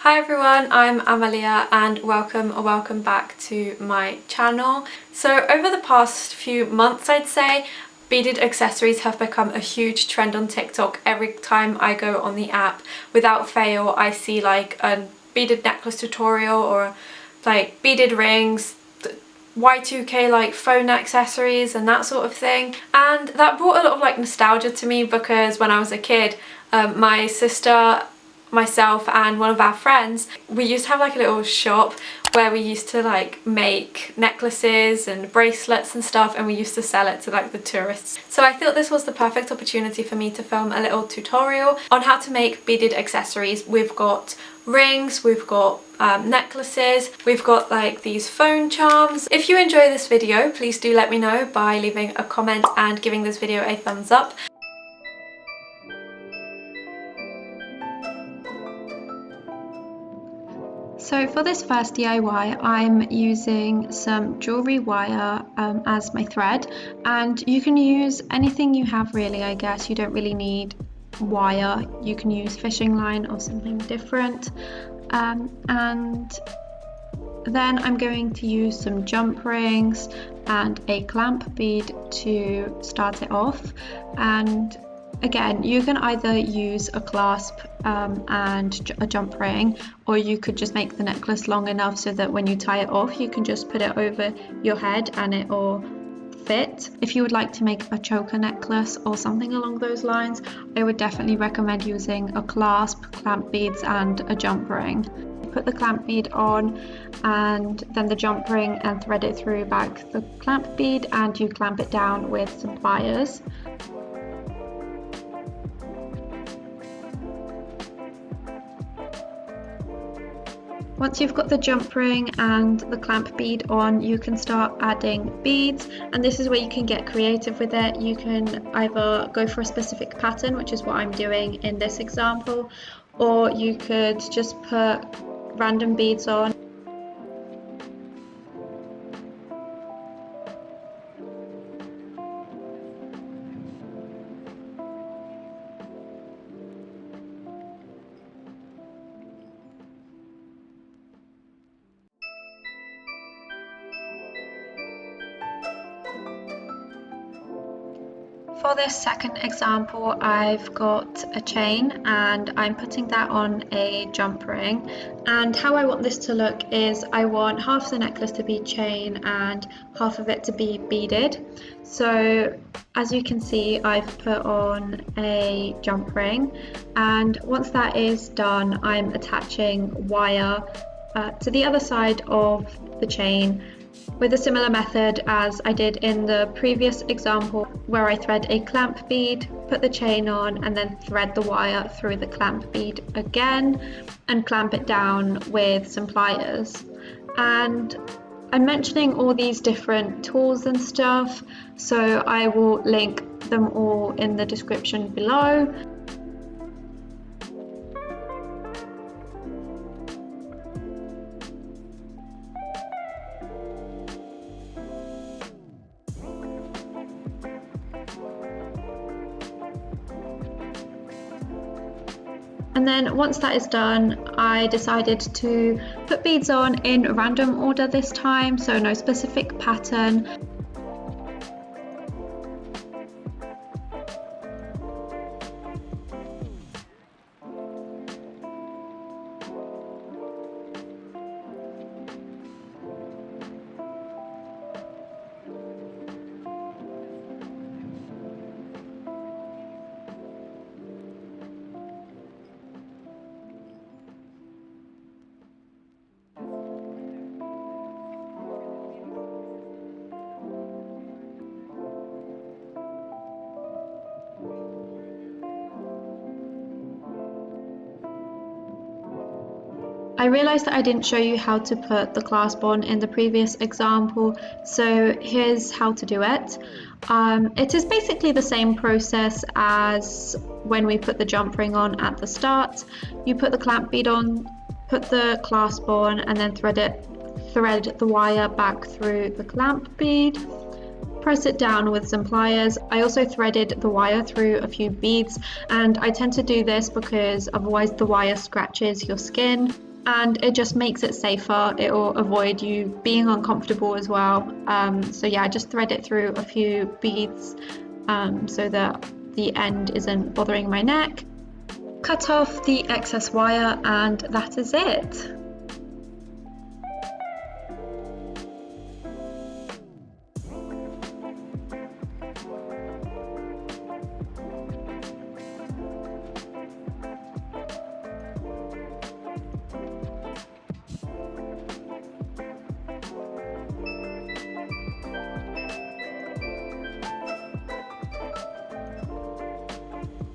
Hi everyone, I'm Amalia and welcome back to my channel. So over the past few months, I'd say, beaded accessories have become a huge trend on TikTok. Every time I go on the app, without fail, I see like a beaded necklace tutorial or like beaded rings, Y2K like phone accessories and that sort of thing. And that brought a lot of like nostalgia to me because when I was a kid, my sister, myself and one of our friends, we used to have like a little shop where we used to like make necklaces and bracelets and stuff, and we used to sell it to like the tourists. So I thought this was the perfect opportunity for me to film a little tutorial on how to make beaded accessories. We've got rings, we've got necklaces, we've got like these phone charms. If you enjoy this video, please do let me know by leaving a comment and giving this video a thumbs up. So for this first DIY, I'm using some jewellery wire as my thread, and you can use anything you have really, I guess. You don't really need wire, you can use fishing line or something different. And then I'm going to use some jump rings and a clamp bead to start it off. And again, you can either use a clasp and a jump ring, or you could just make the necklace long enough so that when you tie it off, you can just put it over your head and it will fit. If you would like to make a choker necklace or something along those lines, I would definitely recommend using a clasp, clamp beads and a jump ring. Put the clamp bead on and then the jump ring and thread it through back the clamp bead, and you clamp it down with some pliers. Once you've got the jump ring and the clamp bead on, you can start adding beads, and this is where you can get creative with it. You can either go for a specific pattern, which is what I'm doing in this example, or you could just put random beads on. For this second example, I've got a chain and I'm putting that on a jump ring, and how I want this to look is I want half the necklace to be chain and half of it to be beaded. So as you can see, I've put on a jump ring, and once that is done, I'm attaching wire to the other side of the chain with a similar method as I did in the previous example, where I thread a clamp bead, put the chain on and then thread the wire through the clamp bead again and clamp it down with some pliers. And I'm mentioning all these different tools and stuff, so I will link them all in the description below. And then once that is done, I decided to put beads on in random order this time, so no specific pattern. I realised that I didn't show you how to put the clasp on in the previous example, so here's how to do it. It is basically the same process as when we put the jump ring on at the start. You put the clamp bead on, put the clasp on, and then thread the wire back through the clamp bead. Press it down with some pliers. I also threaded the wire through a few beads, and I tend to do this because otherwise the wire scratches your skin. and it just makes it safer. It will avoid you being uncomfortable as well. So yeah, I just thread it through a few beads so that the end isn't bothering my neck. Cut off the excess wire, and that is it.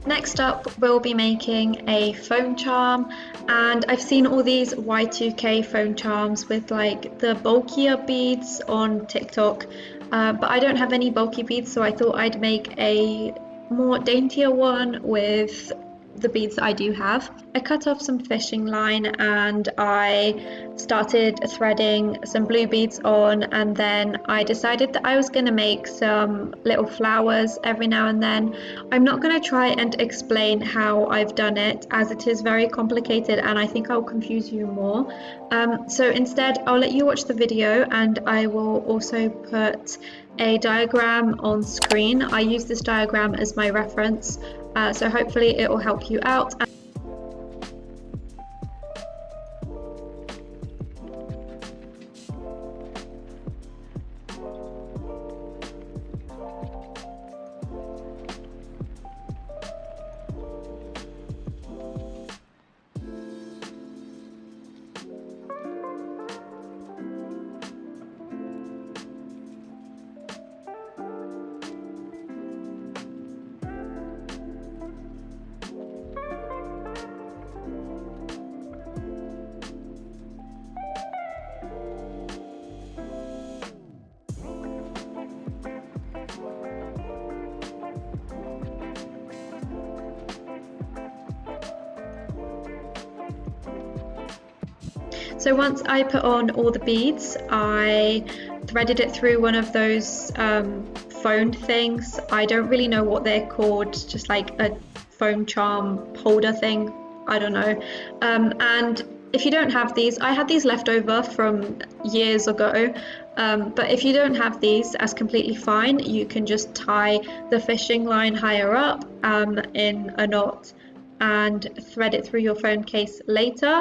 Next up, we'll be making a phone charm, and I've seen all these Y2K phone charms with like the bulkier beads on TikTok, but I don't have any bulky beads, so I thought I'd make a more daintier one with the beads that I do have. I cut off some fishing line and I started threading some blue beads on, and then I decided that I was going to make some little flowers every now and then. I'm not going to try and explain how I've done it, as it is very complicated and I think I'll confuse you more. So instead I'll let you watch the video, and I will also put a diagram on screen. I use this diagram as my reference, so hopefully it will help you out. So once I put on all the beads, I threaded it through one of those phone things. I don't really know what they're called, just like a phone charm holder thing, I don't know. And if you don't have these, I had these left over from years ago, but if you don't have these, that's completely fine. You can just tie the fishing line higher up in a knot and thread it through your phone case later.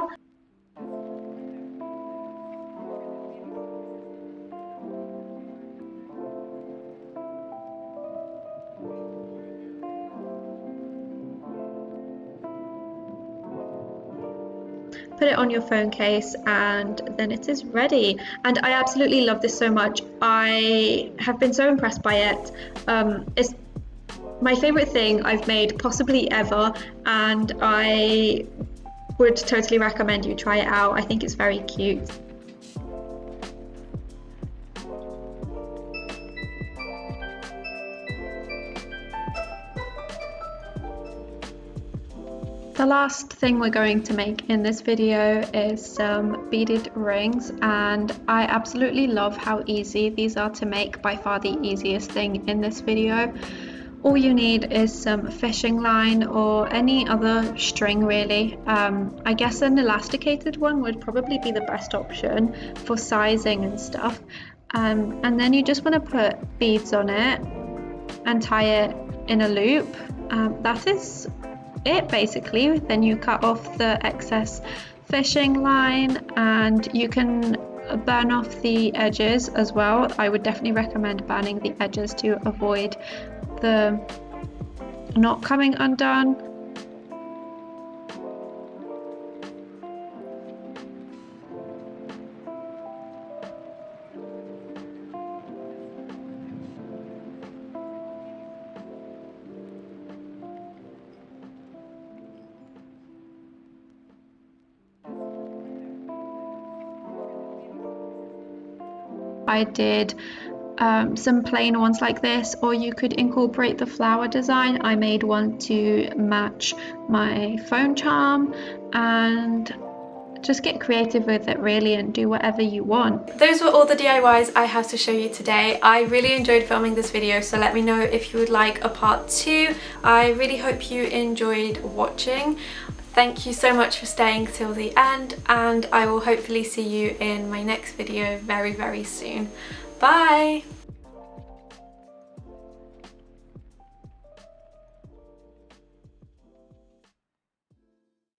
Put it on your phone case, and then it is ready. And I absolutely love this so much. I have been so impressed by it. It's my favorite thing I've made possibly ever, and I would totally recommend you try it out. I think it's very cute. The last thing we're going to make in this video is some beaded rings, and I absolutely love how easy these are to make, by far the easiest thing in this video. All you need is some fishing line or any other string really. I guess an elasticated one would probably be the best option for sizing and stuff. And then you just want to put beads on it and tie it in a loop. That is it basically. Then you cut off the excess fishing line, and you can burn off the edges as well. I would definitely recommend burning the edges to avoid the knot coming undone. I did some plain ones like this, or you could incorporate the flower design. I made one to match my phone charm, and just get creative with it really and do whatever you want. Those were all the DIYs I have to show you today. I really enjoyed filming this video, so let me know if you would like a part 2. I really hope you enjoyed watching. Thank you so much for staying till the end, and I will hopefully see you in my next video very, very soon. Bye!